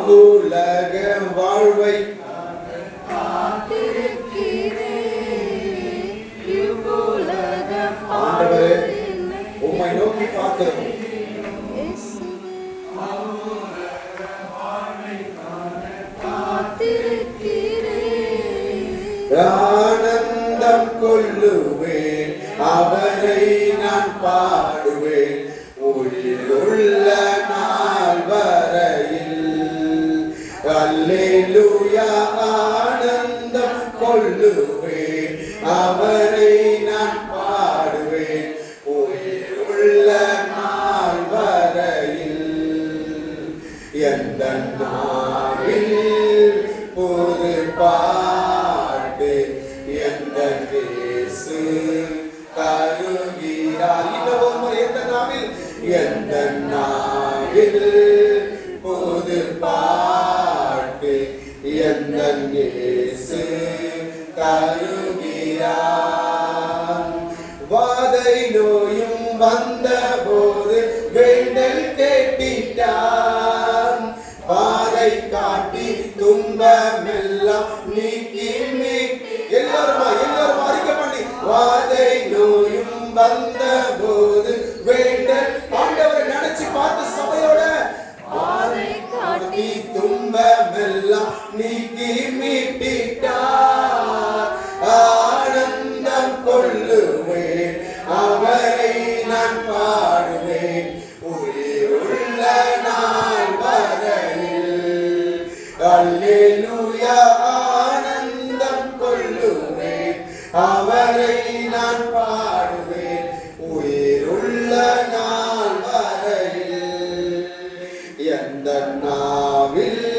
அவ்வுலக வாழ்வை ஆண்டவரே உம்மை நோக்கி பார்க்கிறோம். ஆனந்தம் கொள்ளுவேன், அவரை நான் பாடுவேன் உயிருள்ள நாள் வரையில். அல்லேலூயா, ஆனந்தம் கொள்ளுவேன், அவரை நான் பாடுவேன் உயிருள்ள நாள் வரையில். எந்த நாளில் புது பாட்டு எந்த இயேசு தருகிறார். இன்னொரு முறை, எந்த நாளில், எந்த நாளில் புது பாட்டு எந்த இயேசு தருகிறார். வாதை நோயும் வந்த போது வேண்டல் கேட்டிட்டார். பாதை காட்டி துன்பமெல்லாம் நீக்கி மீட்டி. எல்லாரும் அறிக்கை பண்ணி. வாதை நோயும் வந்த போது வேண்டல். ஆண்டவரை நினைச்சு பார்த்து சபையோட. பாதை காட்டி துன்பமெல்லாம் நீக்கி மீட்டிட்டார். ஆனந்தம் கொள்ளுவேன், அவரை நான் பாடுவேன் உயிருள்ள நாள் வரையில். அல்லேலூயா, ஆனந்தம் கொள்ளுவேன், அவரை நான் பாடுவேன் உயிருள்ள நாள் வரையில். எந்த நாவில்